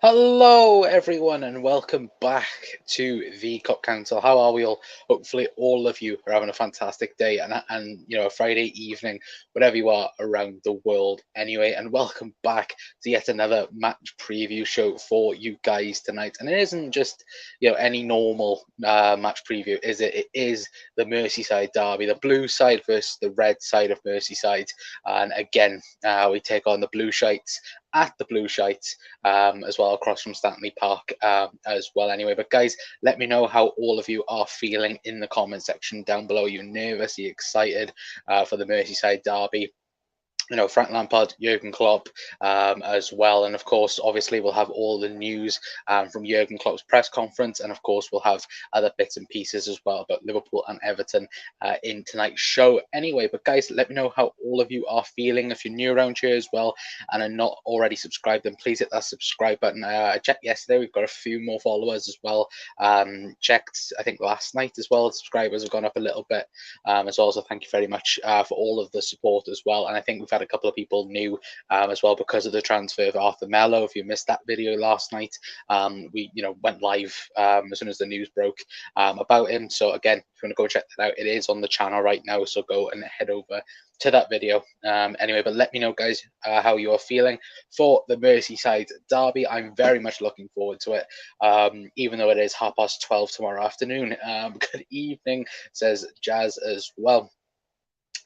Hello, everyone, and welcome back to the Cup Council. How are we all? Hopefully, all of you are having a fantastic day and a Friday evening, whatever you are around the world. Anyway, and welcome back to yet another match preview show for you guys tonight. And it isn't just any normal match preview, is it? It is the Merseyside derby, the blue side versus the red side of Merseyside. And again, we take on the Blue Shites at the Blue Shites as well, across from Stanley Park as well. Anyway, but guys, let me know how all of you are feeling in the comment section down below. Are you nervous? Are you excited for the Merseyside derby? Frank Lampard, Jurgen Klopp as well. And of course, obviously, we'll have all the news from Jurgen Klopp's press conference. And of course, we'll have other bits and pieces as well about Liverpool and Everton in tonight's show. Anyway, but guys, let me know how all of you are feeling. If you're new around here as well and are not already subscribed, then please hit that subscribe button. I checked yesterday, we've got a few more followers as well. Checked, I think, last night as well. Subscribers have gone up a little bit as well. So thank you very much for all of the support as well. And I think we've had a couple of people new as well because of the transfer of Arthur Mello. If you missed that video last night, we went live as soon as the news broke about him. So again, if you want to go check that out, it is on the channel right now, so go and head over to that video. Anyway, but let me know, guys, how you are feeling for the Merseyside derby. I'm very much looking forward to it, even though it is 12:30 tomorrow afternoon. Good evening, says Jazz as well.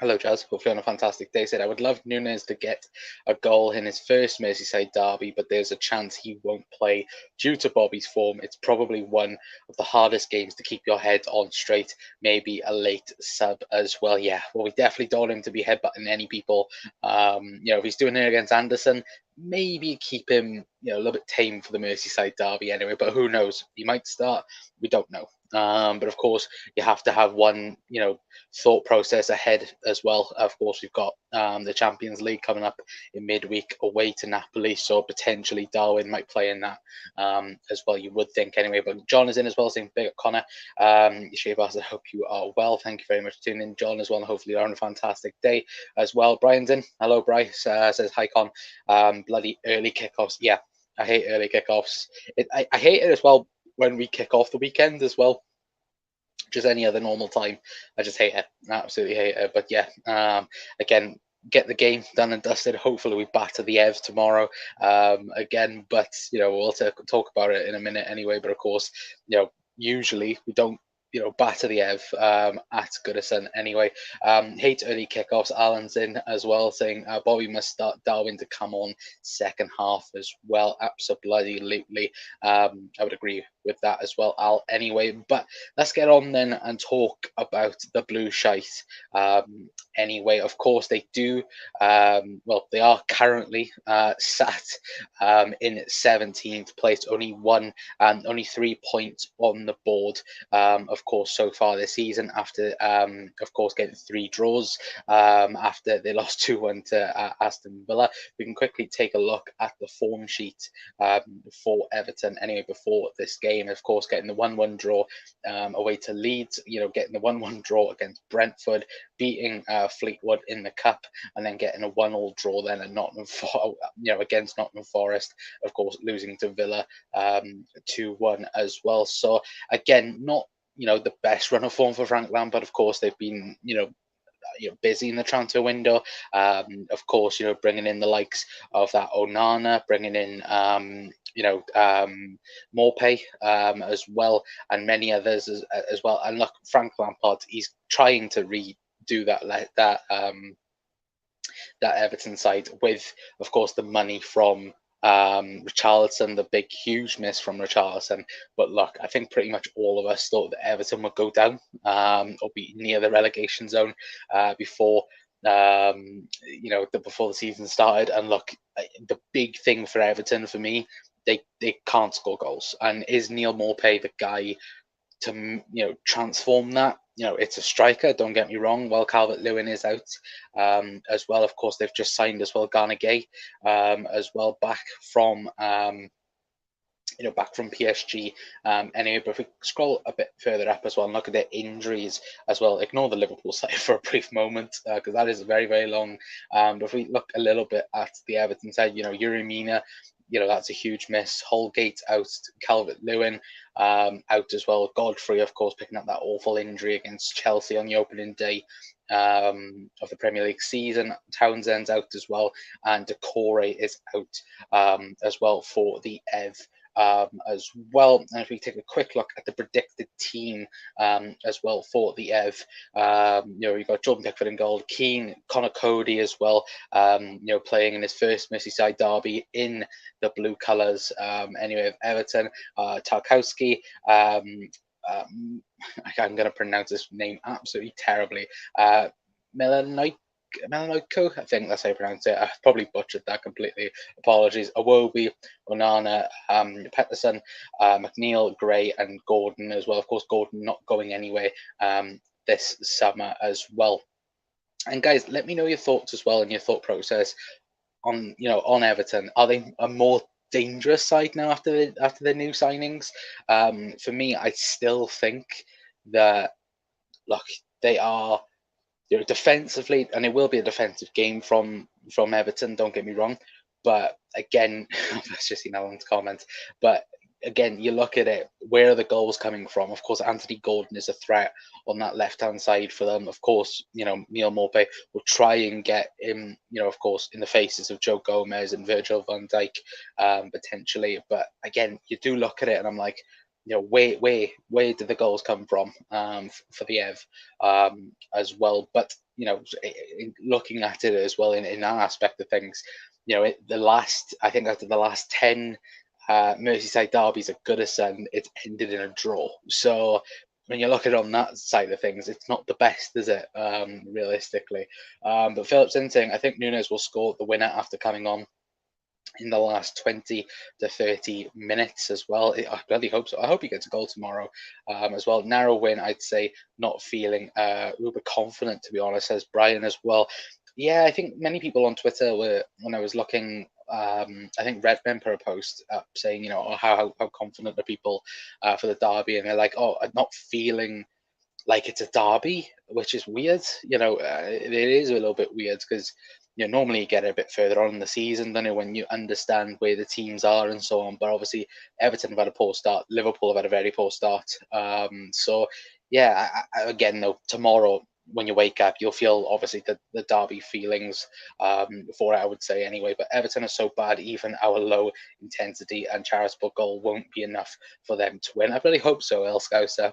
Hello, Jazz. Hopefully on a fantastic day. Said, I would love Nunes to get a goal in his first Merseyside derby, but there's a chance he won't play due to Bobby's form. It's probably one of the hardest games to keep your head on straight. Maybe a late sub as well. Yeah, well, we definitely don't want him to be headbutting any people. If he's doing it against Anderson, maybe keep him, a little bit tame for the Merseyside derby anyway. But who knows? He might start. We don't know. But of course, you have to have one, thought process ahead as well. Of course, we've got the Champions League coming up in midweek away to Napoli, so potentially Darwin might play in that as well. You would think anyway. But John is in as well, saying big up Connor. Shavas, I hope you are well. Thank you very much for tuning in, John, as well. And hopefully you're having a fantastic day as well. Brian's in. Hello, Bryce. Says hi, Con. Bloody early kickoffs. Yeah, I hate early kickoffs. I hate it as well when we kick off the weekend as well. Just any other normal time, I just hate it. I absolutely hate it. But yeah, again, get the game done and dusted. Hopefully, we batter the Ev tomorrow again. But we'll talk about it in a minute anyway. But of course, usually we don't batter the Ev at Goodison anyway. Hate early kickoffs. Alan's in as well, saying Bobby must start Darwin to come on second half as well. Absolutely. I would agree with that as well, Al. Anyway, but let's get on then and talk about the Blue Shite. Anyway, of course, they do. They are currently sat in 17th place, only 3 points on the board. Of course, so far this season, after of course getting 3 draws after they lost 2-1 to Aston Villa. We can quickly take a look at the form sheet for Everton anyway before this game. Of course, getting the 1-1 draw away to Leeds, getting the 1-1 draw against Brentford, beating Fleetwood in the cup, and then getting a 1-1 draw then at against Nottingham Forest. Of course, losing to Villa 2-1 as well. So again, not the best run of form for Frank Lampard. Of course, they've been busy in the transfer window. Of course, bringing in the likes of that Onana, bringing in Morpay as well, and many others as well. And look, Frank Lampard, he's trying to redo that Everton side with, of course, the money from Richarlison, the big, huge miss from Richarlison. But look, I think pretty much all of us thought that Everton would go down or be near the relegation zone before before the season started. And look, the big thing for Everton for me, they can't score goals. And is Neil Morpay the guy to transform that? It's a striker, don't get me wrong, while Calvert-Lewin is out as well. Of course, they've just signed as well Gana Gueye as well, back from PSG anyway. But if we scroll a bit further up as well and look at their injuries as well, ignore the Liverpool side for a brief moment because that is very, very long. But if we look a little bit at the Everton side, Yuri Mina, that's a huge miss. Holgate out, Calvert-Lewin out as well. Godfrey, of course, picking up that awful injury against Chelsea on the opening day of the Premier League season. Townsend's out as well, and Decore is out as well for the Ev. As well, and if we take a quick look at the predicted team as well for the Ev, you've got Jordan Pickford in goal, Keane, Connor Cody as well, playing in his first Merseyside derby in the blue colours. Anyway, of Everton, Tarkowski. I'm going to pronounce this name absolutely terribly. Melanoiko, I think that's how you pronounce it. I probably butchered that completely. Apologies. Iwobi, Onana, Peterson, McNeil, Gray, and Gordon as well. Of course, Gordon not going anywhere this summer as well. And guys, let me know your thoughts as well and your thought process on Everton. Are they a more dangerous side now after the new signings? For me, I still think that they are defensively, and it will be a defensive game from Everton. Don't get me wrong, but again, let's just see Alan's comment. But again, you look at it, where are the goals coming from? Of course, Anthony Gordon is a threat on that left-hand side for them. Of course, Neil Maupay will try and get him, of course, in the faces of Joe Gomez and Virgil van Dijk, potentially. But again, you do look at it and I'm like, where did the goals come from for the Ev as well? But, looking at it as well in that aspect of things, I think after the last 10 Merseyside derbies at Goodison, it's ended in a draw. So when you look at it on that side of things, it's not the best, is it? Realistically, but Phillips in saying, I think Nunes will score the winner after coming on in the last 20 to 30 minutes as well. I bloody hope so. I hope he gets a goal tomorrow as well. Narrow win, I'd say. Not feeling uber confident, to be honest, says Brian as well. Yeah, I think many people on Twitter were, when I was looking, I think Red Men put a post up saying, how confident are people for the derby, and they're like, I'm not feeling like it's a derby, which is weird. It is a little bit weird because normally you get it a bit further on in the season, don't you, when you understand where the teams are and so on. But obviously, Everton have had a poor start. Liverpool have had a very poor start. So yeah, again though, tomorrow when you wake up, you'll feel obviously the derby feelings for it, I would say anyway. But Everton are so bad, even our low intensity and charitable goal won't be enough for them to win. I really hope so, El Scouser.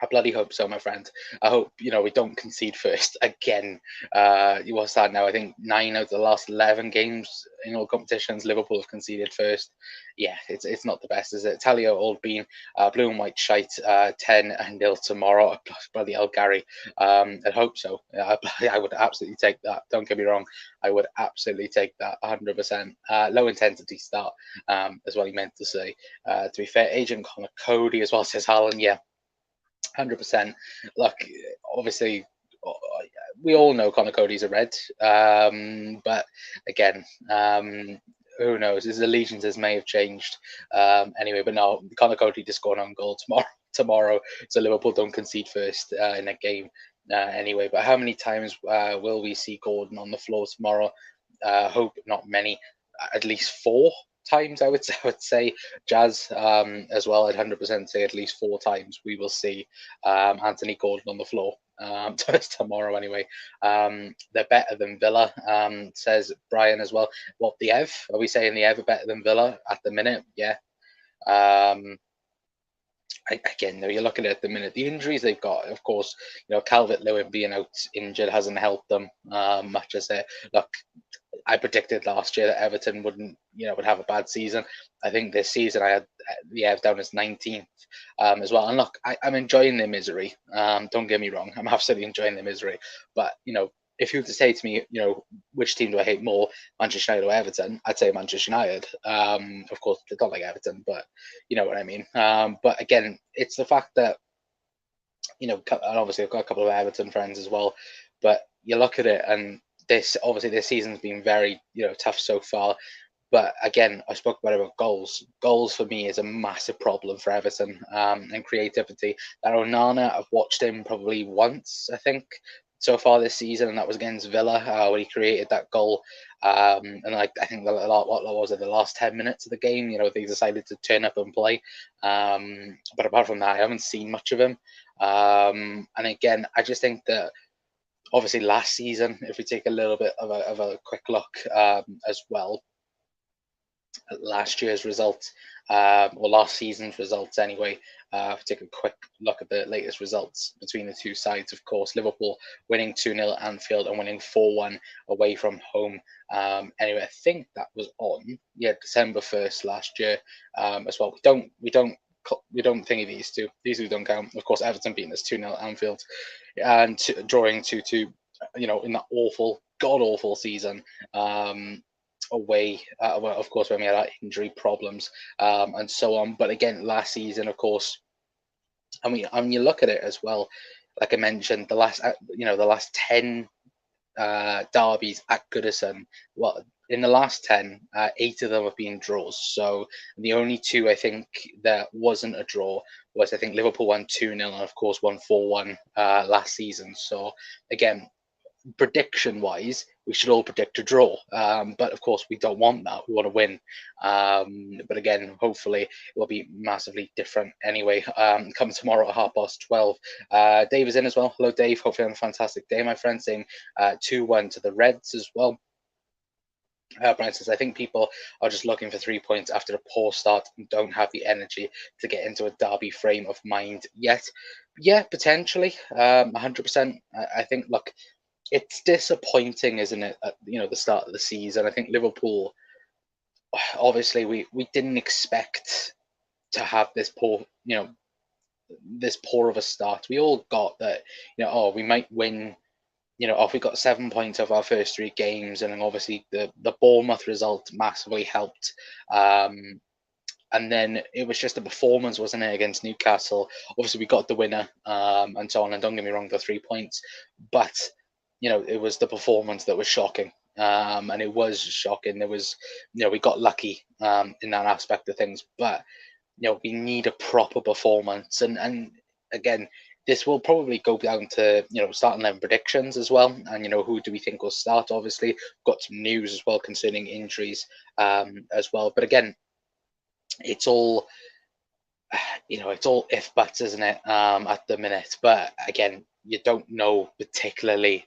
I bloody hope so, my friend. I hope, we don't concede first again. What's that now? I think 9 out of the last 11 games in all competitions, Liverpool have conceded first. Yeah, it's not the best, is it? Talio Old Bean, blue and white shite, 10-0 tomorrow. Bloody hell, Gary. I hope so. I would absolutely take that. Don't get me wrong. I would absolutely take that 100%. Low intensity start, as well he meant to say. To be fair, Agent Connor Cody as well says Haaland, yeah. 100%. Look, obviously, we all know Connor Cody's a red, but again, who knows? His allegiances may have changed. Anyway, but no, Connor Cody just scored on goal tomorrow, so Liverpool don't concede first in a game. Anyway, but how many times will we see Gordon on the floor tomorrow? Hope not many, at least 4 times, I would say. Jazz as well. I'd 100% say at least 4 times we will see Anthony Gordon on the floor tomorrow anyway. They're better than Villa, says Brian as well. What, the Ev? Are we saying the Ev are better than Villa at the minute? Yeah. Again, though, you're looking at the minute, the injuries they've got, of course, Calvert-Lewin being out injured hasn't helped them much as it. Look, I predicted last year that Everton would have a bad season. I think this season I had the Ev down as 19th as well. And look, I'm enjoying their misery. Don't get me wrong, I'm absolutely enjoying their misery. But if you were to say to me, which team do I hate more, Manchester United or Everton, I'd say Manchester United. Of course, I don't like Everton, but you know what I mean. But again, it's the fact that and obviously I've got a couple of Everton friends as well. But you look at it, and this season's been very tough so far. But again, I spoke about goals. Goals for me is a massive problem for Everton, and creativity. That Onana, I've watched him probably once, I think, so far this season, and that was against Villa, where he created that goal. And I think what was it, the last 10 minutes of the game, they decided to turn up and play. But apart from that, I haven't seen much of him. And again, I just think that obviously last season, if we take a little bit of a quick look as well at last year's results, or last season's results anyway, if we take a quick look at the latest results between the two sides, of course, Liverpool winning 2-0 at Anfield and winning 4-1 away from home. Anyway, I think that was on December 1st last year as well. We don't think of these two. These two don't count. Of course, Everton beating us 2-0 at Anfield and drawing 2-2. In that awful, god awful season. Away, well, of course, when we had our injury problems and so on. But again, last season, of course, I mean, you look at it as well. Like I mentioned, the last 10 derbies at Goodison. Well, in the last 10, 8 of them have been draws. So the only two I think that wasn't a draw was, I think, Liverpool won 2-0 and of course won 4-1 last season. So again, prediction wise, we should all predict a draw, but of course we don't want that. We want to win, but again, hopefully it will be massively different anyway. Come tomorrow at 12:30. Dave is in as well. Hello Dave, hopefully on a fantastic day, my friend. Saying 2-1 to the Reds as well. Brian says, I think people are just looking for 3 points after a poor start and don't have the energy to get into a derby frame of mind yet. Yeah, potentially, 100%. I think, look, it's disappointing, isn't it, at the start of the season. I think Liverpool, obviously, we didn't expect to have this poor of a start. We all got that, we might win, if we got 7 points of our first 3 games, and then obviously the Bournemouth result massively helped. And then it was just a performance, wasn't it, against Newcastle? Obviously, we got the winner and so on, and don't get me wrong, the 3 points, but it was the performance that was shocking. And it was shocking. There was, we got lucky in that aspect of things, but we need a proper performance. And again, this will probably go down to starting 11 predictions as well, and who do we think will start? Obviously, got some news as well concerning injuries as well. But again, it's all it's all if buts, isn't it? At the minute, but again, you don't know particularly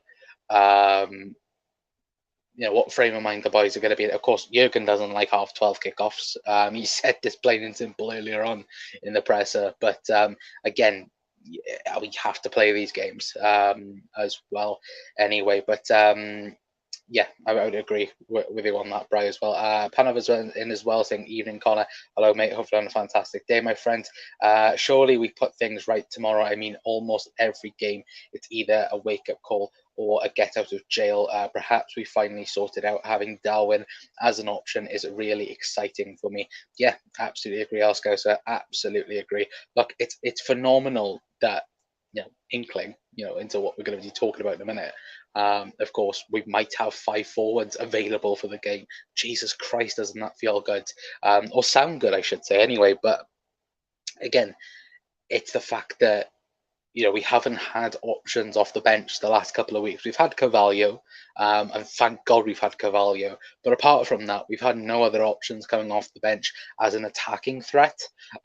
what frame of mind the boys are going to be in. Of course, Jurgen doesn't like 12:30 kickoffs. He said this plain and simple earlier on in the presser. But again, we have to play these games as well anyway. But yeah, I would agree with you on that, Bri, as well. Panav is in as well, saying, evening, Connor. Hello, mate. Hopefully on a fantastic day, my friend. Surely we put things right tomorrow. I mean, almost every game, it's either a wake-up call or a get out of jail. Perhaps we finally sorted out having Darwin as an option is really exciting for me. Yeah, absolutely agree, Alscouser. Absolutely agree. Look, it's phenomenal that inkling into what we're going to be talking about in a minute. Of course, we might have 5 forwards available for the game. Jesus Christ, doesn't that feel good? Or sound good, I should say, anyway. But again, it's the fact that we haven't had options off the bench the last couple of weeks. We've had Carvalho, and thank God we've had Carvalho. But apart from that, we've had no other options coming off the bench as an attacking threat.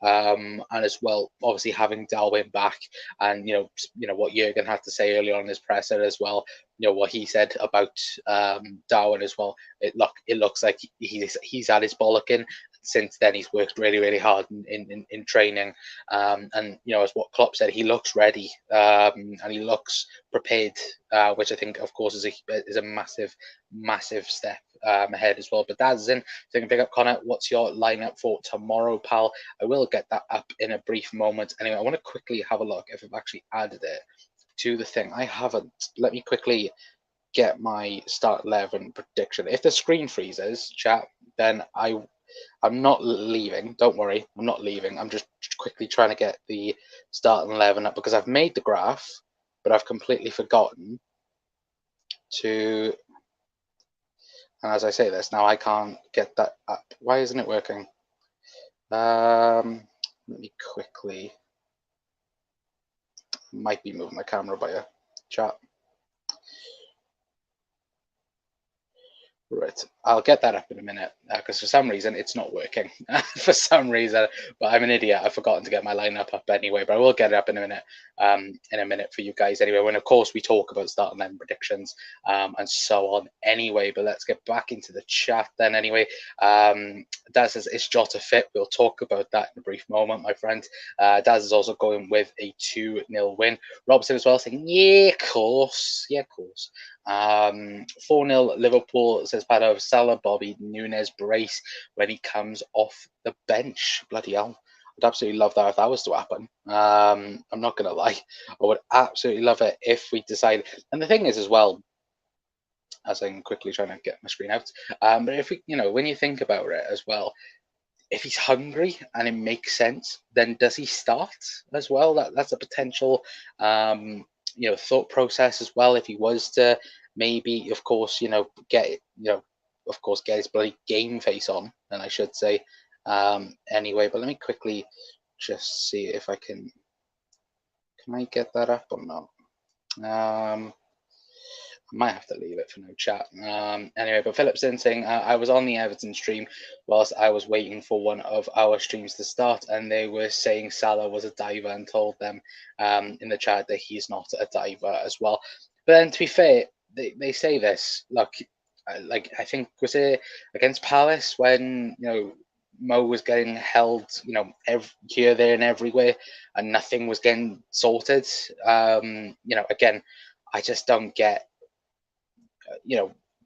And as well, obviously having Darwin back, and what Jurgen had to say earlier on in his presser as well. What he said about Darwin as well. It looks like he's had his bollocking. Since then, he's worked really, really hard in training, and as what Klopp said, he looks ready and he looks prepared, which I think, of course, is a massive step ahead as well. But that's in. So you can pick up, Connor. What's your lineup for tomorrow, pal? I will get that up in a brief moment. Anyway, I want to quickly have a look if I've actually added it to the thing. I haven't. Let me quickly get my start 11 prediction. If the screen freezes, chat, then I'm not leaving. Don't worry, I'm not leaving. I'm just quickly trying to get the starting 11 up because I've made the graph, but I've completely forgotten to. And as I say this, now I can't get that up. Why isn't it working? Let me quickly. Might be moving my camera by a chat. Right, I'll get that up in a minute because for some reason it's not working. For some reason, but I'm an idiot. I've forgotten to get my lineup up anyway. But I will get it up in a minute. In a minute for you guys anyway. When of course we talk about starting line predictions and so on anyway. But let's get back into the chat then anyway. Daz says, "Is Jota fit?" We'll talk about that in a brief moment, my friend. Daz is also going with a 2-0 win. Robson as well saying, "Yeah, of course, yeah, of course." 4-0 Liverpool, says Pato. Salah, Bobby, Nunes, brace when he comes off the bench. Bloody hell. I'd absolutely love that if that was to happen. I'm not going to lie. I would absolutely love it if we decide. And the thing is as well, as I'm quickly trying to get my screen out, but if we, when you think about it as well, if he's hungry and it makes sense, then does he start as well? That's a potential, thought process as well. If he was to maybe, of course, get, of course, get his bloody game face on, then I should say, anyway. But let me quickly just see if I can I get that up or not? I might have to leave it for no chat. Anyway, but Philip's in saying, I was on the Everton stream whilst I was waiting for one of our streams to start, and they were saying Salah was a diver and told them in the chat that he's not a diver as well. But then, to be fair, they say this, like I think, was it against Palace when, Mo was getting held, here, there, and everywhere, and nothing was getting sorted. Again, I just don't get,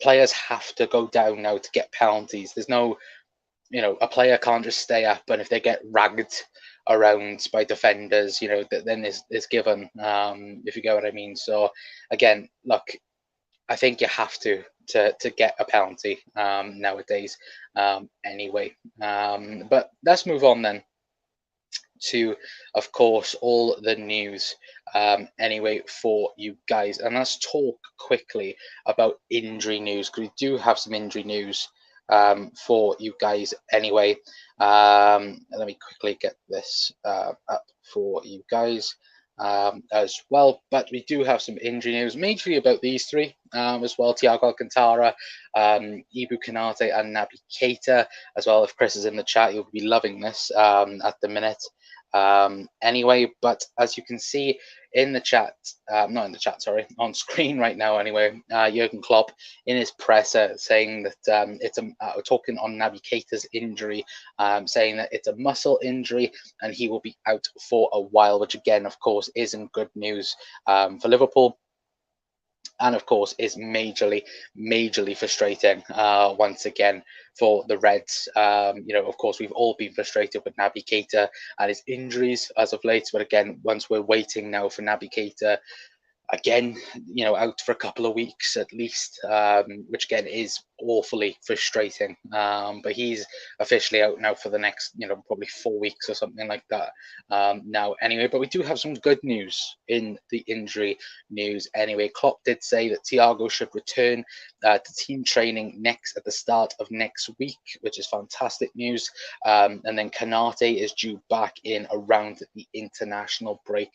players have to go down now to get penalties. There's no, a player can't just stay up, and if they get ragged around by defenders, then it's given. If you get what I mean. So again, look, I think you have to get a penalty nowadays. Anyway, but let's move on then to, of course, all the news anyway for you guys, and let's talk quickly about injury news, because we do have some injury news for you guys anyway. Let me quickly get this up for you guys as well, but we do have some injury news, majorly about these three as well: Thiago Alcantara, Ibu Konate, and Naby Keita as well. If Chris is in the chat, you'll be loving this at the minute. Anyway, but as you can see in the chat, not in the chat, sorry, on screen right now anyway, Jurgen Klopp in his presser saying that it's talking on Naby Keita's injury, saying that it's a muscle injury and he will be out for a while, which again, of course, isn't good news for Liverpool. And of course, is majorly frustrating once again for the Reds. Of course, we've all been frustrated with Naby Keita and his injuries as of late. But again, once we're waiting now for Naby Keita again, out for a couple of weeks at least, which again is awfully frustrating. But he's officially out now for the next, probably 4 weeks or something like that now anyway. But we do have some good news in the injury news anyway. Klopp did say that Thiago should return to team training at the start of next week, which is fantastic news. And then Konate is due back in around the international break,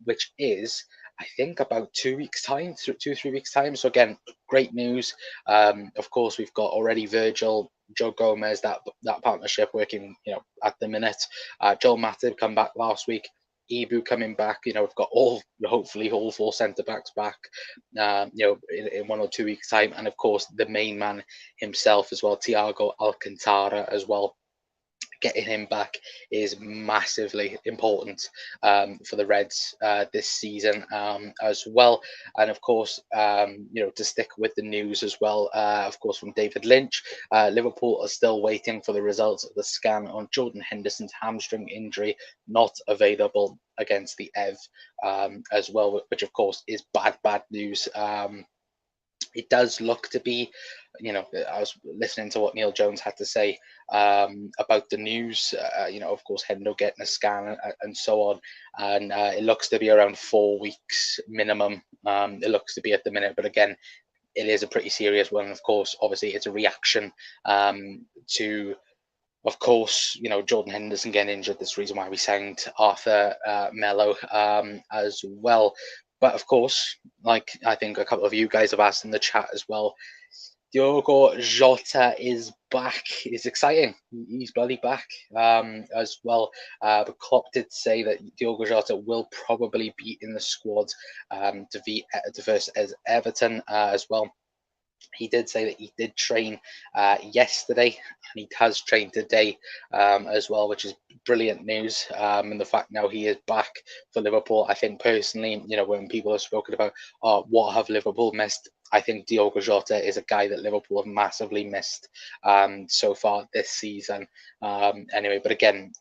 which is, I think, about 2 weeks' time, 2-3 weeks' time. So again, great news. Of course, we've got already Virgil, Joe Gomez, that partnership working, at the minute. Joel Matip come back last week. Ibu coming back. We've got hopefully all 4 centre backs back. In 1 or 2 weeks' time, and of course the main man himself as well, Thiago Alcantara as well. Getting him back is massively important for the Reds this season as well. And of course, to stick with the news as well, of course, from David Lynch, Liverpool are still waiting for the results of the scan on Jordan Henderson's hamstring injury, not available against the Ev as well, which of course is bad news. It does look to be, I was listening to what Neil Jones had to say about the news, of course, Hendo getting a scan and so on. And it looks to be around 4 weeks minimum. It looks to be at the minute. But again, it is a pretty serious one. Of course, obviously, it's a reaction to, of course, Jordan Henderson getting injured. That's the reason why we signed Arthur Melo as well. But of course, like I think a couple of you guys have asked in the chat as well, Diogo Jota is back. It's exciting. He's bloody back as well. But Klopp did say that Diogo Jota will probably be in the squad to versus as Everton as well. He did say that he did train yesterday and he has trained today as well, which is brilliant news. And the fact now he is back for Liverpool, I think personally, when people have spoken about, what have Liverpool missed? I think Diogo Jota is a guy that Liverpool have massively missed so far this season. Anyway, but again,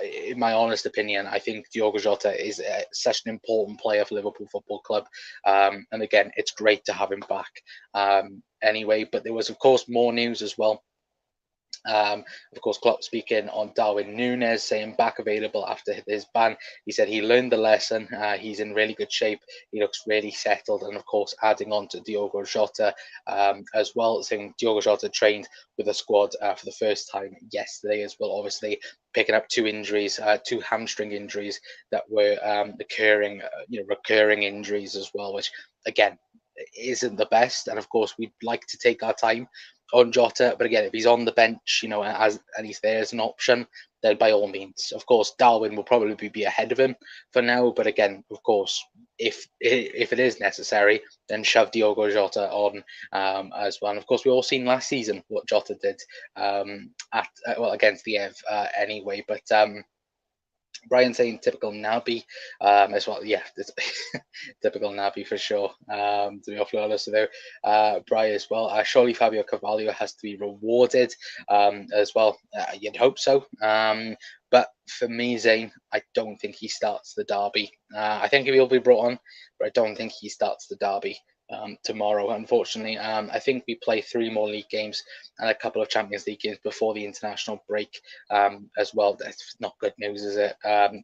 in my honest opinion, I think Diogo Jota is such an important player for Liverpool Football Club. And again, it's great to have him back. Anyway, but there was, of course, more news as well. Of course, Klopp speaking on Darwin Núñez, saying back available after his ban. He said he learned the lesson. He's in really good shape. He looks really settled. And of course, adding on to Diogo Jota as well, saying Diogo Jota trained with the squad for the first time yesterday as well. Obviously, picking up two injuries, two hamstring injuries that were recurring injuries as well, which again isn't the best. And of course, we'd like to take our time on Jota, but again, if he's on the bench, and he's there as an option, then by all means, of course, Darwin will probably be ahead of him for now. But again, of course, if it is necessary, then shove Diogo Jota on as well. And of course, we all seen last season what Jota did against the Ev anyway. But Brian saying typical Naby as well. Yeah, typical Naby for sure. To be awfully honest with you, Brian as well. Surely Fabio Carvalho has to be rewarded as well. You'd hope so. But for me, Zane, I don't think he starts the derby. I think he will be brought on, but I don't think he starts the derby tomorrow, unfortunately. I think we play 3 more league games and a couple of Champions League games before the international break as well. That's not good news, is it?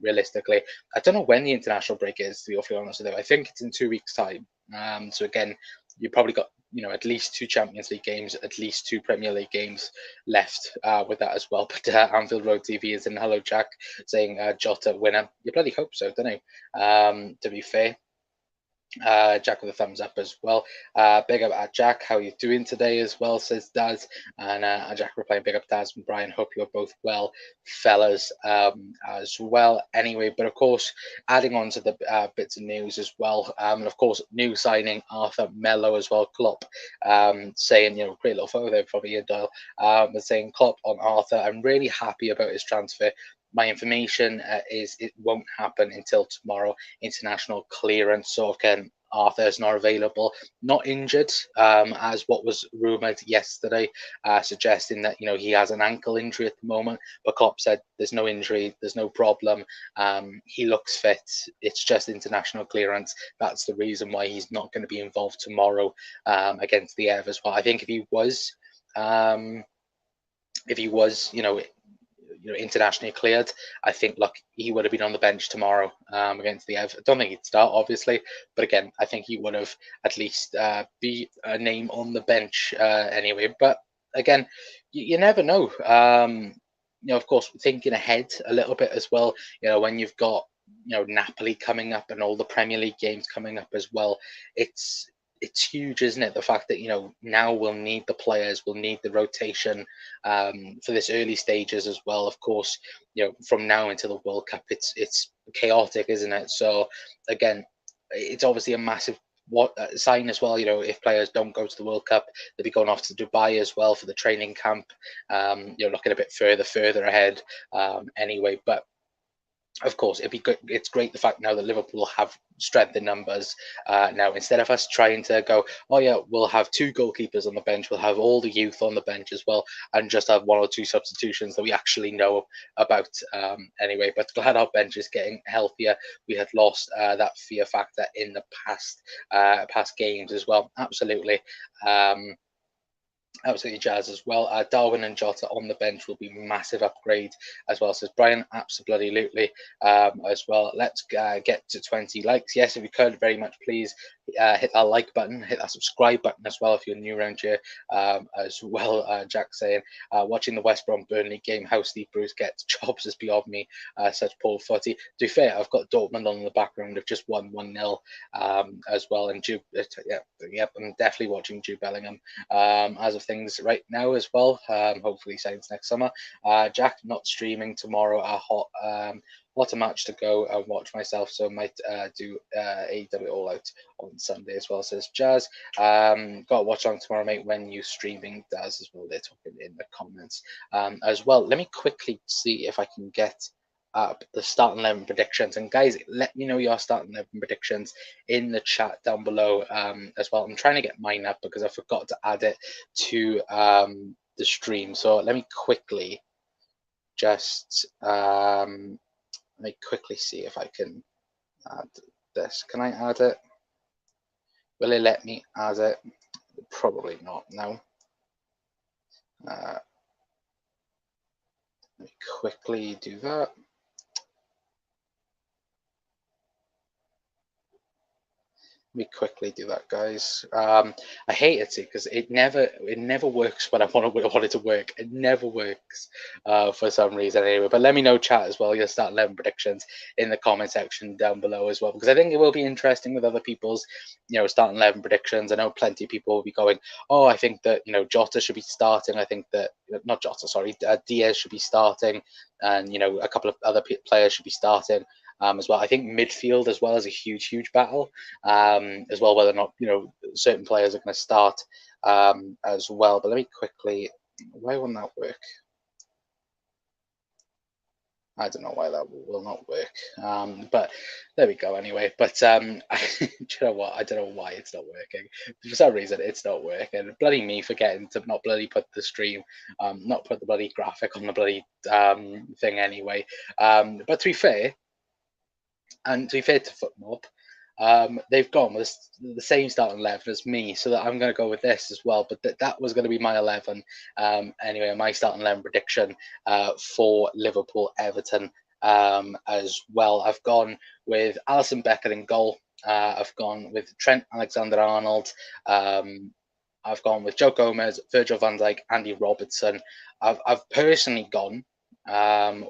Realistically, I don't know when the international break is, to be awfully honest with you. I think it's in 2 weeks' time. So again, you probably got at least 2 Champions League games, at least 2 Premier League games left with that as well. But Anfield Road TV is in. Hello, Jack, saying Jota winner. You bloody hope so, don't you? To be fair. Jack with a thumbs up as well. Big up at Jack. How are you doing today as well, says Daz. And Jack replying, big up Daz and Brian. Hope you're both well, fellas, as well. Anyway, but of course, adding on to the bits of news as well. And of course, new signing Arthur Mello as well. Klopp saying, great little photo there from Ian Doyle. Saying Klopp on Arthur. I'm really happy about his transfer. My information is it won't happen until tomorrow. International clearance. So again, Arthur's not available, not injured, as what was rumoured yesterday, suggesting that he has an ankle injury at the moment. But Klopp said there's no injury, there's no problem. He looks fit. It's just international clearance. That's the reason why he's not going to be involved tomorrow against the Ev as well. I think if he was, internationally cleared, I think he would have been on the bench tomorrow against the Ev. I don't think he'd start, obviously, but again, I think he would have at least be a name on the bench anyway. But again, you never know. Of course, thinking ahead a little bit as well. When you've got Napoli coming up and all the Premier League games coming up as well, it's huge, isn't it? The fact that now we'll need the players, we'll need the rotation for this early stages as well. Of course, from now into the World Cup, it's chaotic, isn't it? So again, it's obviously a massive sign as well. If players don't go to the World Cup, they'll be going off to Dubai as well for the training camp. Looking a bit further ahead. Anyway, but of course, it'd be good. It's great the fact now that Liverpool have strength in numbers. Now, instead of us trying to go, oh yeah, we'll have 2 goalkeepers on the bench, we'll have all the youth on the bench as well, and just have 1 or 2 substitutions that we actually know about. Anyway, but glad our bench is getting healthier. We had lost that fear factor in the past games as well. Absolutely. Absolutely jazz as well. Darwin and Jota on the bench will be massive upgrade as well, says Brian. Absolutely, as well. Let's get to 20 likes. Yes, if you could, very much please hit that like button, hit that subscribe button as well if you're new around here. As well, Jack saying, watching the West Brom Burnley game, how Steve Bruce gets jobs is beyond me. Such poor footy. To be fair, I've got Dortmund on in the background of just won 1-0 as well. And Jude, I'm definitely watching Jude Bellingham as of things right now as well. Hopefully signs next summer. Jack not streaming tomorrow. What a match to go and watch myself, so might do AEW All Out on Sunday as well, says Jazz. Got to watch on tomorrow, mate, when you streaming does as well. They're talking in the comments as well. Let me quickly see if I can get up the starting 11 predictions. And guys, let me know your starting 11 predictions in the chat down below as well. I'm trying to get mine up because I forgot to add it to the stream. So let me quickly just let me quickly see if I can add this. Can I add it? Will it let me add it? Probably not. No. Let me quickly do that. Let me quickly do that, guys. I hate it because it never works when I want it to work. It never works for some reason anyway. But let me know, chat, as well. You'll start 11 predictions in the comment section down below as well, because I think it will be interesting with other people's, starting 11 predictions. I know plenty of people will be going, oh, I think that Jota should be starting. I think that not Jota, sorry, Diaz should be starting, and a couple of other players should be starting. As well. I think midfield as well is a huge battle as well, whether or not certain players are going to start as well. But let me quickly, why won't that work? I don't know why that will not work, but there we go anyway. But do you know what? I don't know why it's not working. For some reason, it's not working. Bloody me forgetting to not bloody put the stream, not put the bloody graphic on the bloody thing anyway. But to be fair, and to be fair to FootMob, they've gone with the same starting 11 as me, so that I'm going to go with this as well. But that was going to be my 11. Anyway, my starting 11 prediction for Liverpool Everton as well. I've gone with Alisson Becker in goal. I've gone with Trent Alexander-Arnold. I've gone with Joe Gomez, Virgil van Dijk, Andy Robertson. I've personally gone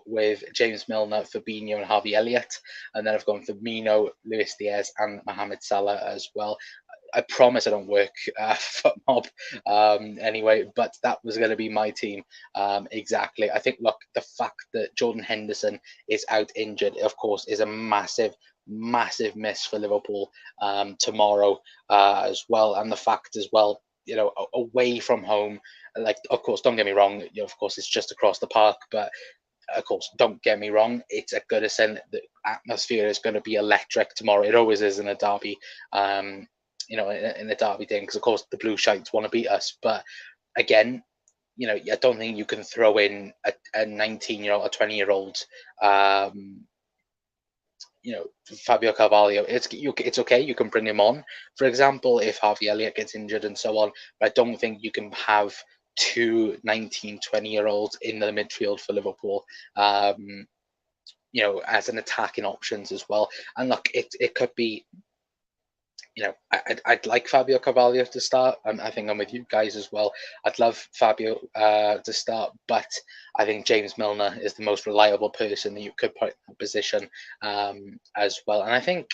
with James Milner, Fabinho, and Harvey Elliott, and then I've gone for Mino, Luis Diaz, and Mohamed Salah as well. I promise I don't work FootMob anyway, but that was going to be my team exactly. I think, look, the fact that Jordan Henderson is out injured, of course, is a massive miss for Liverpool tomorrow as well, and the fact as well, away from home. Like, of course, don't get me wrong. Of course, it's just across the park, but of course, don't get me wrong. It's a Goodison. The atmosphere is going to be electric tomorrow. It always is in a derby. In a derby thing, because of course the Blue Shites want to beat us. But again, I don't think you can throw in a 19-year-old, a 20-year-old. Fabio Carvalho, it's okay. You can bring him on, for example, if Harvey Elliott gets injured and so on. But I don't think you can have two 19, 20-year-olds in the midfield for Liverpool, as an attacking options as well. And look, it could be, I'd like Fabio Carvalho to start, and I think I'm with you guys as well. I'd love Fabio to start, but I think James Milner is the most reliable person that you could put in that position as well. And I think,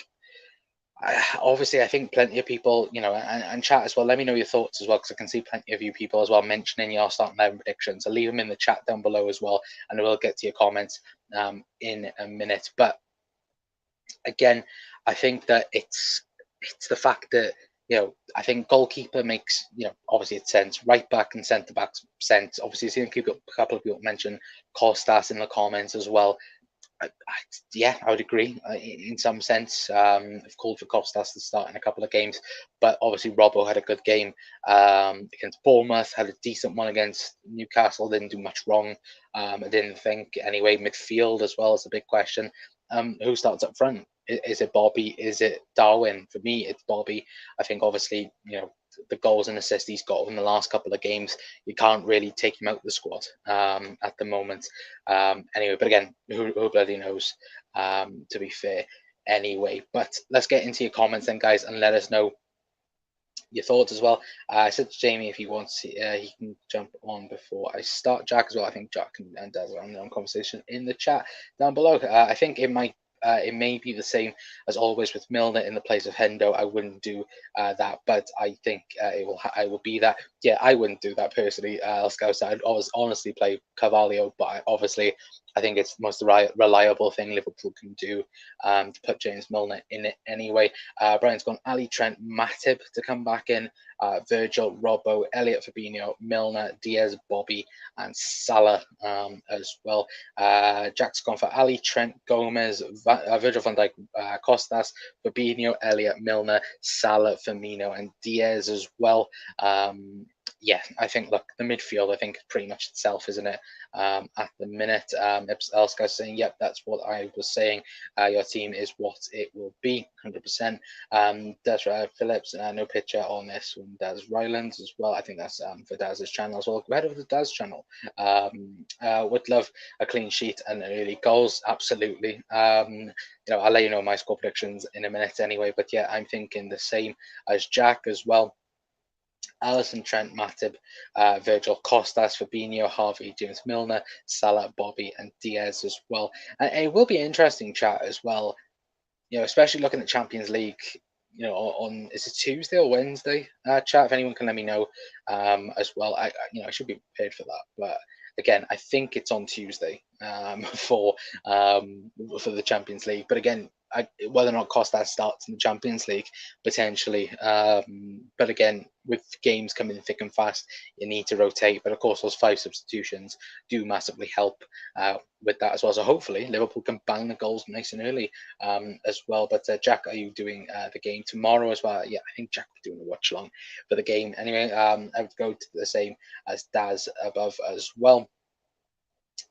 obviously, I think plenty of people, and chat as well, let me know your thoughts as well, because I can see plenty of you people as well mentioning your starting 11 predictions. So leave them in the chat down below as well, and we'll get to your comments in a minute. But again, I think that it's the fact that, I think goalkeeper makes, obviously it sense. Right back and centre back sense. Obviously, seeing a couple of people mention Costas in the comments as well. I would agree in some sense. I've called for Costas to start in a couple of games, but obviously Robbo had a good game against Bournemouth, had a decent one against Newcastle, didn't do much wrong. I didn't think anyway. Midfield as well is a big question. Who starts up front? Is it Bobby? Is it Darwin? For me, it's Bobby. I think obviously, the goals and assists he's got in the last couple of games, you can't really take him out of the squad at the moment. Anyway, but again, who bloody knows? To be fair, anyway. But let's get into your comments then, guys, and let us know your thoughts as well. I said to Jamie if he wants, he can jump on before I start. Jack as well. I think Jack and Des are on their own conversation in the chat down below. I think it might. It may be the same as always with Milner in the place of Hendo. I wouldn't do that, but I think it will. I will be that. Yeah, I wouldn't do that personally. I'd always honestly play Carvalho, but I think it's the most reliable thing Liverpool can do to put James Milner in it anyway. Brian's gone Ali, Trent, Matip to come back in. Virgil, Robbo, Elliot, Fabinho, Milner, Diaz, Bobby, and Salah as well. Jack's gone for Ali, Trent, Gomez, Virgil van Dijk, Costas, Fabinho, Elliot, Milner, Salah, Firmino, and Diaz as well. Yeah, I think, look, the midfield, I think, is pretty much itself, isn't it? At the minute, else guys saying, yep, that's what I was saying. Your team is what it will be, 100%. Des Phillips, no picture on this one. Des Rylands as well. I think that's for Daz's channel as well. Go ahead over the Daz channel. Would love a clean sheet and early goals, absolutely. I'll let you know my score predictions in a minute anyway. But yeah, I'm thinking the same as Jack as well. Alisson, Trent, Matip, Virgil, Costas, Fabinho, Harvey, James Milner, Salah, Bobby, and Diaz as well. And it will be an interesting chat as well, especially looking at Champions League, on is it Tuesday or Wednesday? Chat, if anyone can let me know as well. I should be prepared for that, but again, I think it's on Tuesday for the Champions League. But again, whether or not Costas starts in the Champions League potentially, but again, with games coming thick and fast, you need to rotate. But of course, those 5 substitutions do massively help with that as well. So hopefully, Liverpool can bang the goals nice and early as well. But Jack, are you doing the game tomorrow as well? Yeah, I think Jack will be doing a watch along for the game anyway. I would go to the same as Daz above as well.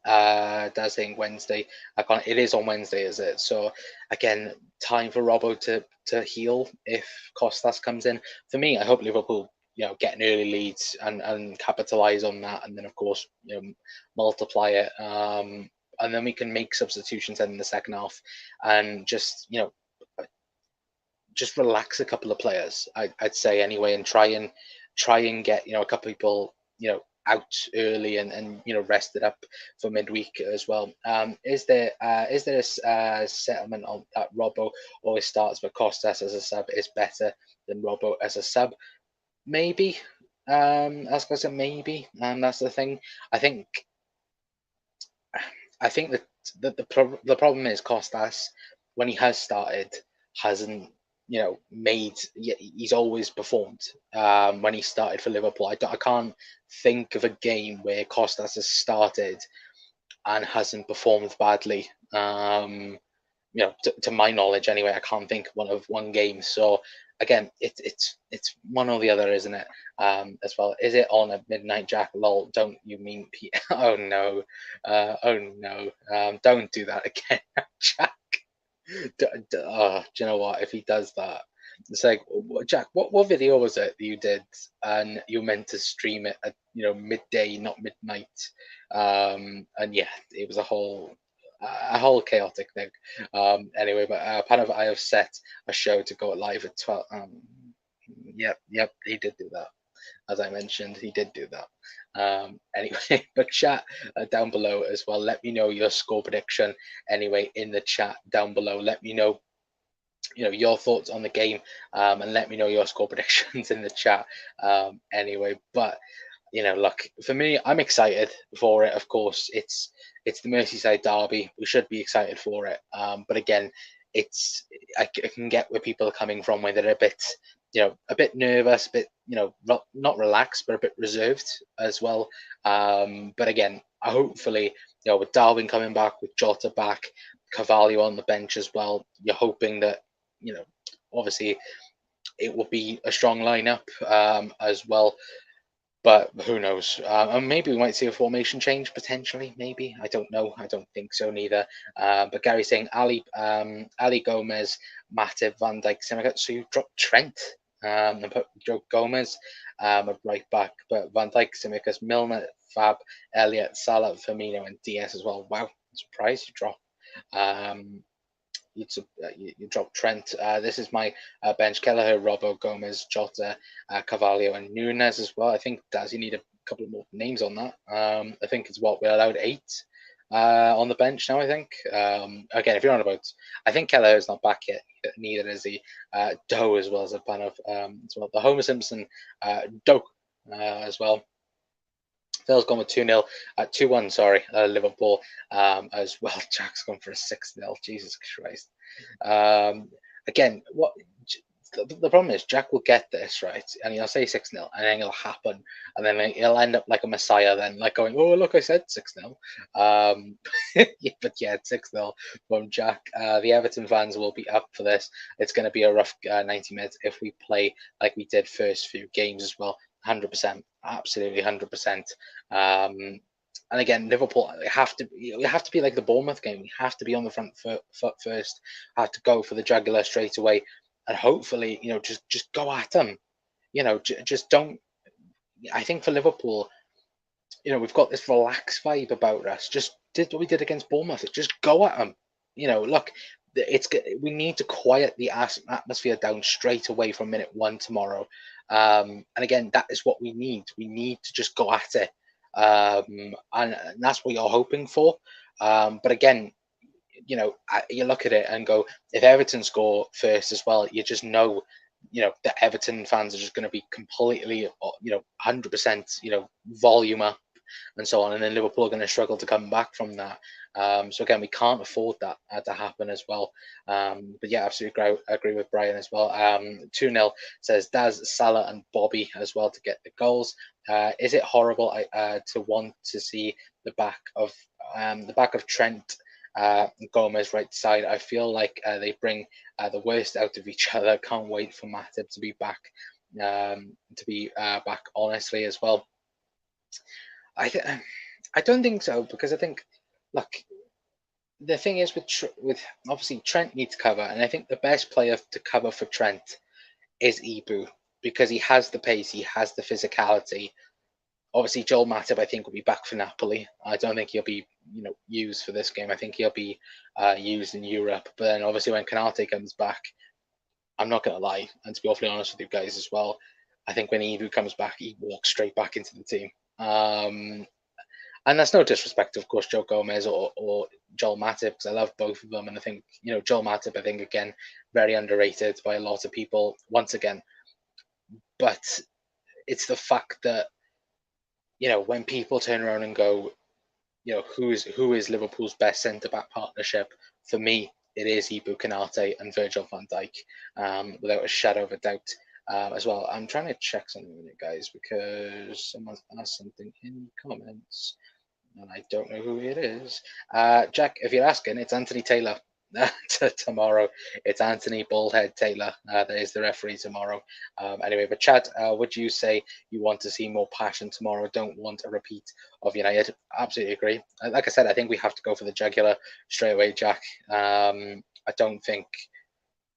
Daz saying Wednesday. It is on Wednesday, is it? So again, time for Robbo to heal if Costas comes in. For me, I hope Liverpool get an early lead and capitalize on that, and then of course multiply it. And then we can make substitutions in the second half and just relax a couple of players. I'd say anyway, and try and get a couple of people out early and rested up for midweek as well. Is there a settlement on that Robbo always starts, but Costas as a sub is better than Robbo as a sub? Maybe. As I said, maybe. That's the thing. I think that the problem is Costas, when he has started, hasn't he's always performed when he started for Liverpool. I can't think of a game where Costas has started and hasn't performed badly. To my knowledge anyway, I can't think of one game. So again, it's one or the other, isn't it? As well, is it on at midnight, Jack? Lol, don't you mean oh no, don't do that again, Jack. Do you know what? If he does that, it's like, Jack, what video was it that you did and you meant to stream it at midday, not midnight? And yeah, it was a whole chaotic thing. Anyway, but I have set a show to go live at 12. Yep, he did do that. As I mentioned, he did do that. Anyway, but chat down below as well. Let me know your score prediction anyway in the chat down below. Let me know your thoughts on the game and let me know your score predictions in the chat anyway. But look, for me, I'm excited for it. Of course, it's the Merseyside derby. We should be excited for it. But again, I can get where people are coming from, where they're a bit nervous, a bit not relaxed, but a bit reserved as well. But again, hopefully, with Darwin coming back, with Jota back, Carvalho on the bench as well, you're hoping that obviously it will be a strong lineup as well. But who knows? And maybe we might see a formation change potentially. Maybe, I don't know. I don't think so neither. But Gary's saying Ali Gomez, Matip, Van Dijk, Semicat. So you dropped Trent and put Joe Gomez at right back, but Van Dijk, Tsimikas, Milner, Fab, Elliott, Salah, Firmino, and Diaz as well. Wow, surprised you drop. Um, you drop Trent. This is my bench: Kelleher, Robbo, Gomez, Jota, Carvalho, and Nunes as well. I think does you need a couple more names on that. I think it's what we're allowed 8 on the bench now. I think again, if you're on about, I think Kelleher is not back yet. Neither is he. Doe as well as a fan of as well. The Homer Simpson Doe as well. Phil's gone with 2-0, 2-1, sorry, Liverpool as well. Jack's gone for a 6-0. Jesus Christ. Again, what the problem is, Jack will get this, right? And he'll say 6-0, and then it'll happen. And then he'll end up like a messiah, then, like going, oh, look, I said 6-0. Yeah, but yeah, it's 6-0 from Jack. The Everton fans will be up for this. It's going to be a rough 90 minutes if we play like we did first few games as well. 100%, absolutely 100%. And again, Liverpool have to be like the Bournemouth game. We have to be on the front foot first. Have to go for the jugular straight away, and hopefully, just go at them. Just don't. I think for Liverpool, we've got this relaxed vibe about us. Just did what we did against Bournemouth. Just go at them. Look, we need to quiet the atmosphere down straight away from minute 1 tomorrow. And again, that is what we need. We need to just go at it. And that's what you're hoping for. But again, you look at it and go, if Everton score first as well, you just know, the Everton fans are just going to be completely, 100%, volume up and so on. And then Liverpool are going to struggle to come back from that. So again, we can't afford that to happen as well. But yeah, absolutely agree with Brian as well. 2-0 says Daz, Salah, and Bobby as well to get the goals. Is it horrible to want to see the back of Trent, Gomez right side? I feel like they bring the worst out of each other. Can't wait for Matip to be back. Back honestly as well. I don't think so, because I think, look, the thing is with obviously Trent needs cover, and I think the best player to cover for Trent is Ibu, because he has the pace, he has the physicality. Obviously, Joel Matip, I think, will be back for Napoli. I don't think he'll be, used for this game. I think he'll be used in Europe. But then, obviously, when Canate comes back, I'm not going to lie, and to be awfully honest with you guys as well, I think when Ibu comes back, he walks straight back into the team. And that's no disrespect, of course, Joe Gomez or Joel Matip, because I love both of them. And I think, Joel Matip, I think, again, very underrated by a lot of people, once again. But it's the fact that, when people turn around and go, who is Liverpool's best centre-back partnership? For me, it is Ibu Konate and Virgil van Dijk, without a shadow of a doubt. As well, I'm trying to check something with you guys, because someone's asked something in comments, and I don't know who it is. Jack, if you're asking, it's Anthony Taylor. Tomorrow, it's Anthony Bullhead Taylor. That is the referee tomorrow. Anyway, but Chad, would you say you want to see more passion tomorrow? Don't want a repeat of United? Absolutely agree. Like I said, I think we have to go for the jugular straight away, Jack. I don't think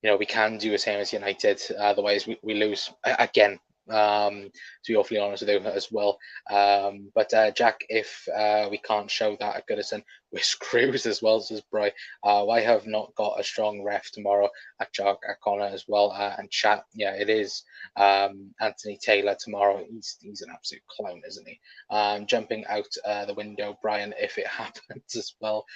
we can do the same as United. Otherwise, we lose again. To be awfully honest with you as well. But Jack, if we can't show that at Goodison, we're screwed as well, says Bry. I have not got a strong ref tomorrow at Connor as well. And chat, yeah, it is Anthony Taylor tomorrow. He's an absolute clown, isn't he? Jumping out the window, Brian, if it happens as well.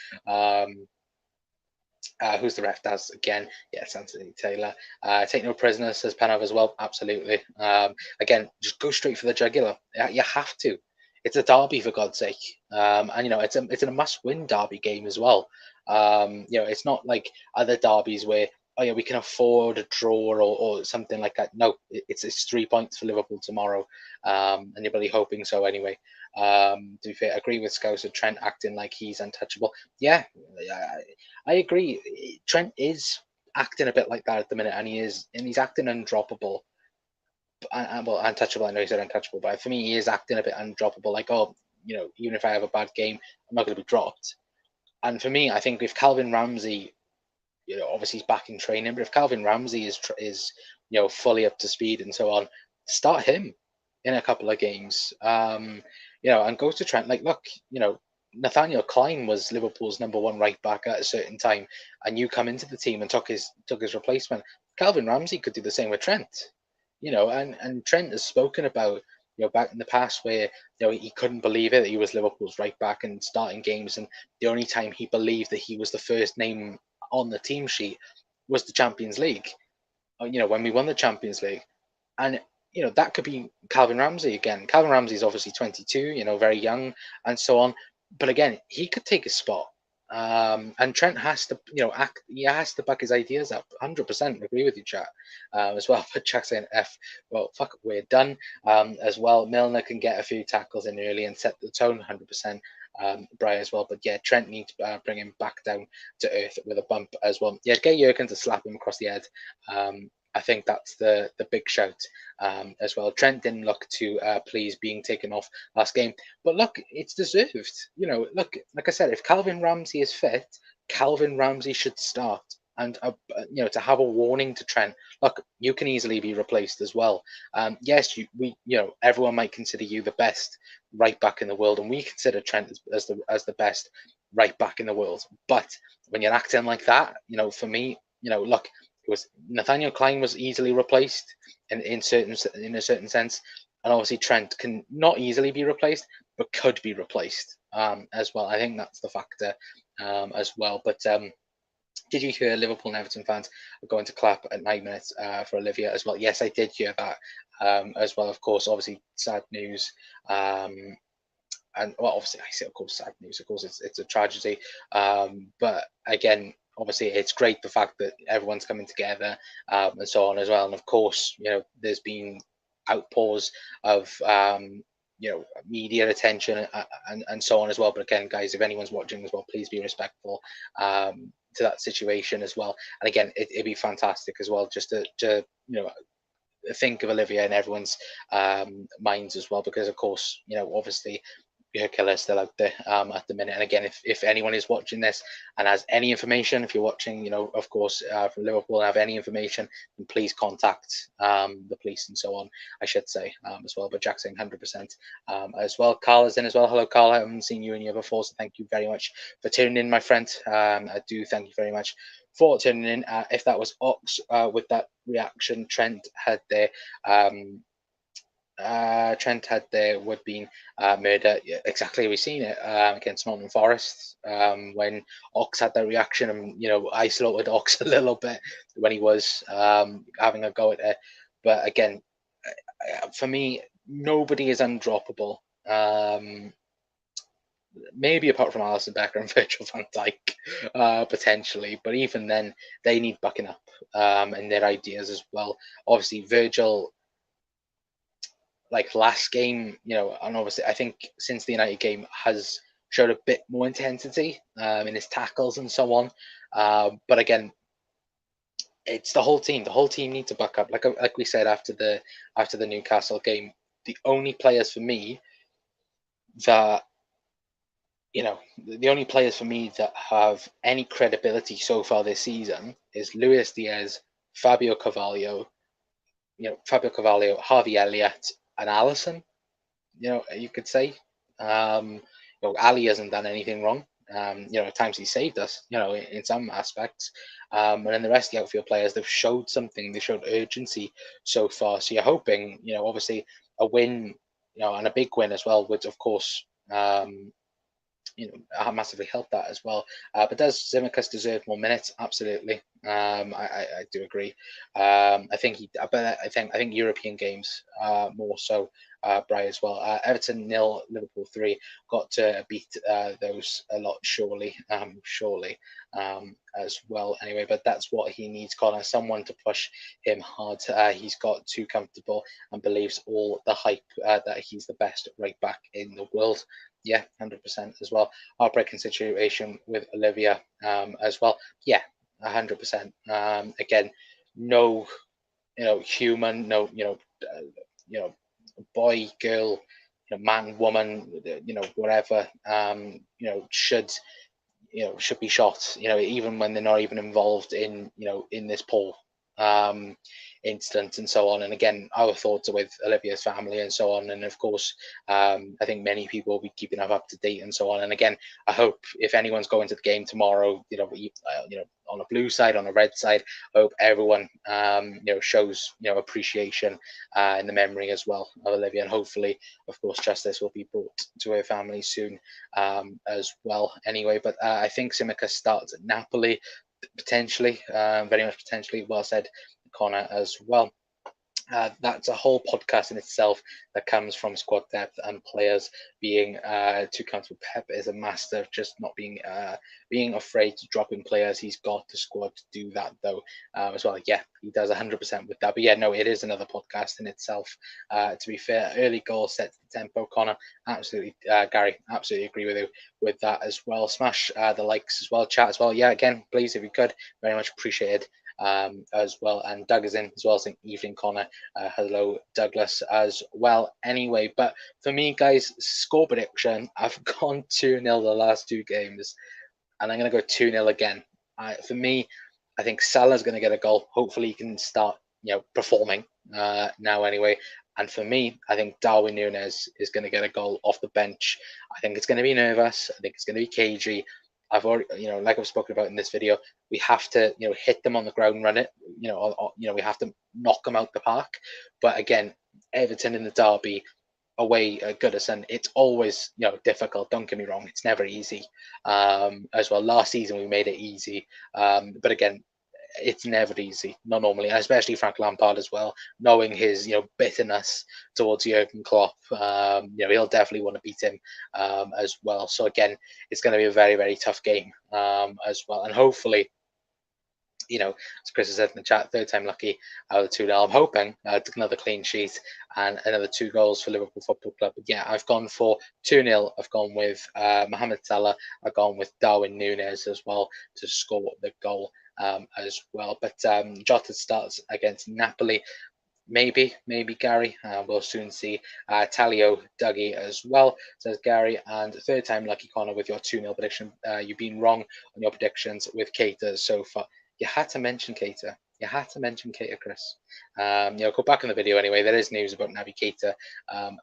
Who's the ref? That's again, yes, Anthony Taylor. Take no prisoners, says Panav as well. Absolutely. Again, just go straight for the jugular. You have to. It's a derby, for God's sake. And it's a must-win derby game as well. It's not like other derbies where we can afford a draw or something like that. No, it's 3 points for Liverpool tomorrow, and you're really hoping so anyway. To be fair, agree with Scouse, Trent acting like he's untouchable. Yeah, I agree. Trent is acting a bit like that at the minute, and he's acting undroppable. Well, untouchable. I know he said untouchable, but for me, he is acting a bit undroppable. Like, even if I have a bad game, I'm not going to be dropped. And for me, I think if Calvin Ramsey, obviously he's back in training, but if Calvin Ramsey is fully up to speed and so on, start him in a couple of games. And go to Trent. Like, look, Nathaniel Klein was Liverpool's number one right back at a certain time, and you come into the team and took his replacement. Calvin Ramsey could do the same with Trent. And Trent has spoken about back in the past where he couldn't believe it that he was Liverpool's right back and starting games, and the only time he believed that he was the first name on the team sheet was the Champions League. When we won the Champions League, and that could be Calvin Ramsey again. Calvin Ramsey is obviously 22, very young and so on, but again, he could take a spot. And Trent has to, act. He has to back his ideas up. 100% agree with you, chat. As well, but Jack saying F. Well, fuck, we're done. As well, Milner can get a few tackles in early and set the tone. 100%. Brian as well, but yeah, Trent needs to bring him back down to earth with a bump as well. Yeah, get Jurgen to slap him across the head. I think that's the big shout as well. Trent didn't look too pleased being taken off last game, but look, it's deserved. Look, like I said, if Calvin Ramsey is fit, Calvin Ramsey should start. And to have a warning to Trent, look, you can easily be replaced as well. Yes, everyone might consider you the best right back in the world, and we consider Trent as the best right back in the world. But when you're acting like that, for me, look, it was Nathaniel Klein was easily replaced in a certain sense, and obviously Trent can not easily be replaced, but could be replaced as well. I think that's the factor as well. But did you hear Liverpool and Everton fans are going to clap at 9 minutes for Olivia as well? Yes, I did hear that as well. Of course, obviously sad news. And well, obviously, I say, of course, sad news. Of course, it's a tragedy. But again, obviously, it's great the fact that everyone's coming together and so on as well. And of course, there's been outpours of media attention and so on as well. But again, guys, if anyone's watching as well, please be respectful to that situation as well. And again, it'd be fantastic as well just to think of Olivia in everyone's minds as well, because of course, obviously her killer still out there at the minute. And again, if anyone is watching this and has any information, if you're watching, of course, from Liverpool and have any information, then please contact the police and so on, I should say, as well. But Jack's saying 100% as well. Carl is in as well. Hello, Carl. I haven't seen you in here before, so thank you very much for tuning in, my friend. I do thank you very much for tuning in. If that was Ox with that reaction, Trent had there. Trent had there would been murder. Yeah, exactly, we've seen it against Nottingham Forest when Ox had that reaction, and I slaughtered Ox a little bit when he was having a go at it. But again, for me, nobody is undroppable. Maybe apart from Alisson Becker and Virgil van Dijk, potentially, but even then, they need backing up and their ideas as well. Obviously, Virgil, like last game, and obviously I think since the United game has showed a bit more intensity in his tackles and so on. But again, it's the whole team. The whole team needs to back up. Like we said after the Newcastle game, the only players for me that the only players for me that have any credibility so far this season is Luis Diaz, Fabio Carvalho, Harvey Elliott, and Alisson. You could say. Ali hasn't done anything wrong. At times he saved us, in some aspects. And then the rest of the outfield players, they've showed something. They showed urgency so far. So you're hoping, obviously a win, and a big win as well would, of course, massively help that as well. But does Tsimikas deserve more minutes? Absolutely. I do agree. I think European games more so, Bry as well. Everton 0, Liverpool 3. Got to beat those a lot, surely, as well. Anyway, but that's what he needs, Connor. Someone to push him hard. He's got too comfortable and believes all the hype that he's the best right back in the world. Yeah, 100% as well. Heartbreaking situation with Olivia as well. Yeah, 100%. Again, no, human, no, boy, girl, man, woman, whatever, should be shot. Even when they're not even involved in, in this poll. incident and so on. And again, our thoughts are with Olivia's family and so on. And of course, I think many people will be keeping up to date and so on. And again, I hope if anyone's going to the game tomorrow, on a blue side, on a red side, I hope everyone, shows, appreciation in the memory as well of Olivia. And hopefully, of course, justice will be brought to her family soon as well. Anyway, but I think Simica starts at Napoli, potentially, very much potentially. Well said, Connor, as well. That's a whole podcast in itself that comes from squad depth and players being too comfortable. Pep is a master of just not being afraid to drop in players. He's got the squad to do that, though, as well. Yeah, he does 100% with that. But yeah, no, it is another podcast in itself. To be fair, early goal sets the tempo. Connor, absolutely, Gary, absolutely agree with you with that as well. Smash the likes as well, chat as well. Yeah, again, please, if you could, very much appreciated. As well, and Doug is in as well, saying evening, Connor. Hello, Douglas, as well. Anyway, but for me, guys, score prediction, I've gone 2-0 the last two games, and I'm going to go 2-0 again. For me, I think Salah's going to get a goal. Hopefully, he can start, performing now anyway. And for me, I think Darwin Núñez is going to get a goal off the bench. I think it's going to be nervous. I think it's going to be cagey. I've already, like I've spoken about in this video, we have to, hit them on the ground, run it. We have to knock them out the park. But again, Everton in the derby away at Goodison, it's always, difficult. Don't get me wrong, it's never easy. As well, last season we made it easy, but again, it's never easy, not normally, and especially Frank Lampard as well, knowing his bitterness towards Jurgen Klopp. He'll definitely want to beat him as well. So again, it's going to be a very, very tough game as well, and hopefully, as Chris has said in the chat, third time lucky out of the 2-0. I'm hoping another clean sheet and another 2 goals for Liverpool Football Club. But yeah, I've gone for 2-0. I've gone with Mohamed Salah. I've gone with Darwin Núñez as well to score the goal as well. But Jota starts against Napoli. Maybe Gary. We'll soon see. Talio Dougie as well, says Gary. And third time lucky, Connor, with your 2-0 prediction. You've been wrong on your predictions with Keita so far. You had to mention Keita. Chris. Go back in the video anyway. There is news about Naby Keita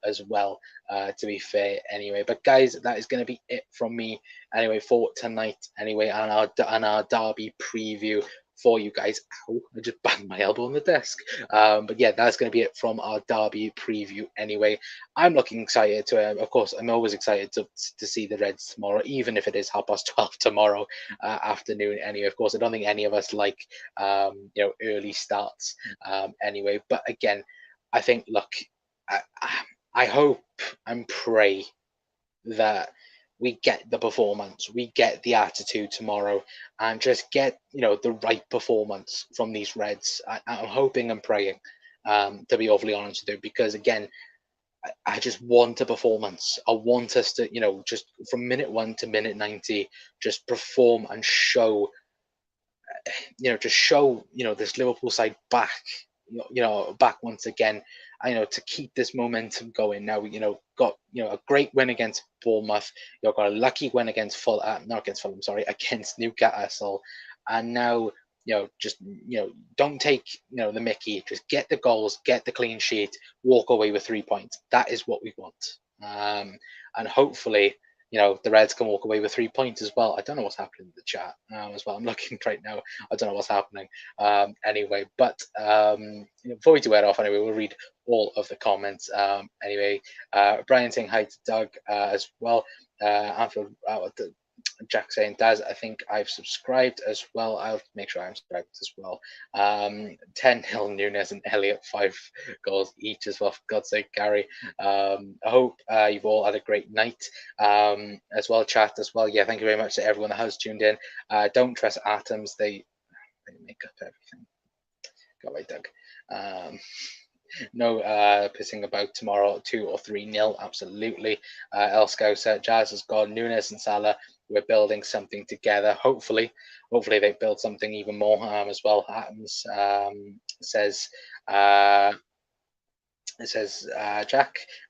as well, to be fair anyway. But guys, that is going to be it from me anyway for tonight anyway, and our derby preview for you guys. Ow, I just banged my elbow on the desk. But yeah, that's going to be it from our derby preview anyway. I'm looking excited to, of course, I'm always excited to see the Reds tomorrow, even if it is 12:30 tomorrow afternoon anyway. Of course, I don't think any of us like, early starts anyway. But again, I think, look, I hope and pray that we get the performance, we get the attitude tomorrow, and just get the right performance from these Reds. I'm hoping and praying, to be awfully honest with you, because again, I just want a performance. I want us to, just from minute 1 to minute 90, just perform and show, just show, this Liverpool side back, back once again, to keep this momentum going. Now, got, a great win against Bournemouth. You've got a lucky win against against Newcastle. And now, just, don't take, the mickey. Just get the goals, get the clean sheet, walk away with 3 points. That is what we want. And hopefully, the Reds can walk away with 3 points as well. I don't know what's happening in the chat as well. I'm looking right now. I don't know what's happening anyway. But before we do it off, anyway, we'll read all of the comments anyway. Brian saying hi to Doug as well. Anfield, Jack saying, Daz, I think I've subscribed as well. I'll make sure I'm subscribed as well. 10-0 Núñez and Elliott, 5 goals each as well, for God's sake, Gary. I hope you've all had a great night as well, chat as well. Yeah, thank you very much to everyone that has tuned in. Don't trust atoms, they make up everything. Go away, Doug. No pissing about tomorrow, 2 or 3-0, absolutely. El Scouser, Jazz has gone, Núñez and Salah, we're building something together. Hopefully they build something even more as well. Adams says, Jack,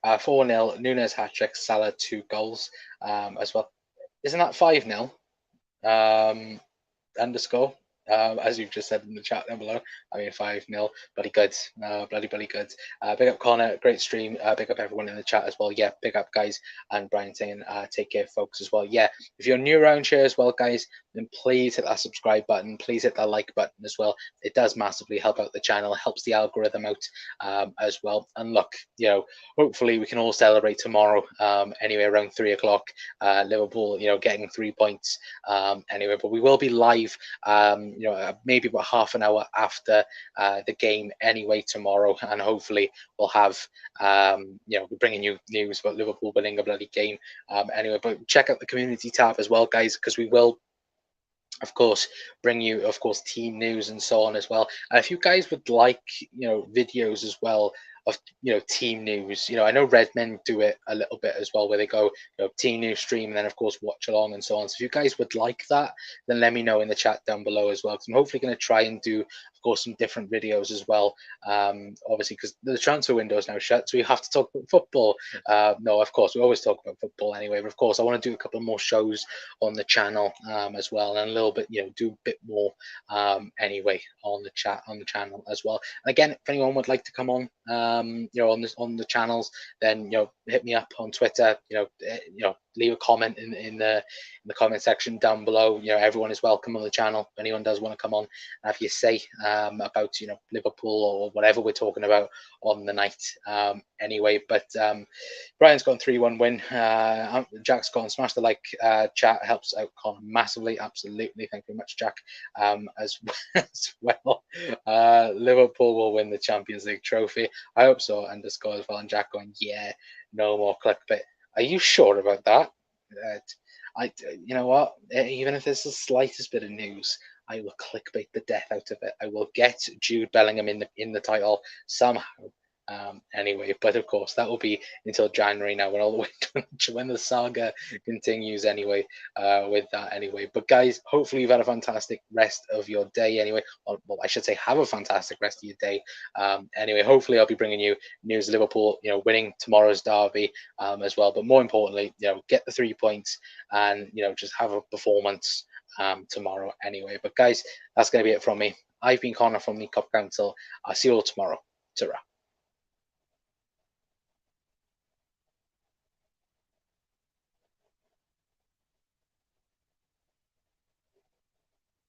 4-0, Núñez hat-trick, Salah 2 goals as well. Isn't that 5-0 underscore? as you've just said in the chat down below. I mean, 5-0, bloody good, bloody good. Big up Connor, great stream. Big up everyone in the chat as well. Yeah, big up guys, and Brian saying take care, folks, as well. Yeah, if you're new around here as well, guys, then please hit that subscribe button. Please hit that like button as well. It does massively help out the channel, helps the algorithm out as well. And look, you know, hopefully we can all celebrate tomorrow. Anyway, around 3 o'clock, Liverpool, you know, getting 3 points. Anyway, but we will be live. You know, maybe about half an hour after the game anyway tomorrow, and hopefully we'll have you know, we're bringing you news about Liverpool winning a bloody game. Anyway, but check out the community tab as well, guys, because we will, of course, bring you, of course, team news and so on as well. And if you guys would like, you know, videos as well of, you know, team news, you know, I know Redmen do it a little bit as well, where they go, you know, team news stream and then of course watch along and so on. So if you guys would like that, then let me know in the chat down below as well, because I'm hopefully going to try and do, of course, some different videos as well. Obviously, because the transfer window is now shut, so we have to talk about football. No, of course, we always talk about football anyway, but of course I want to do a couple more shows on the channel as well, and a little bit, you know, do a bit more anyway on the channel as well. And again, if anyone would like to come on, you know, on the channels, then, you know, hit me up on Twitter. You know, leave a comment in the comment section down below. You know, everyone is welcome on the channel. If anyone does want to come on and have you say about, you know, Liverpool or whatever we're talking about on the night. Anyway, but Brian's gone 3-1 win. Jack's gone smash the like chat, helps out Con massively. Absolutely, thank you very much, Jack. As well, Liverpool will win the Champions League trophy. I hope so. Underscore as well. And Jack going, yeah, no more clickbait. Are you sure about that? You know what? Even if there's the slightest bit of news, I will clickbait the death out of it. I will get Jude Bellingham in the title somehow. Anyway, but of course that will be until January now, when all the way when the saga continues. Anyway, with that anyway. But guys, hopefully you've had a fantastic rest of your day. Anyway, well, I should say have a fantastic rest of your day. Anyway, hopefully I'll be bringing you news of Liverpool, you know, winning tomorrow's derby as well. But more importantly, you know, get the 3 points and, you know, just have a performance tomorrow anyway. But guys, that's going to be it from me. I've been Connor from the Cop Council. I'll see you all tomorrow. Ta-ra.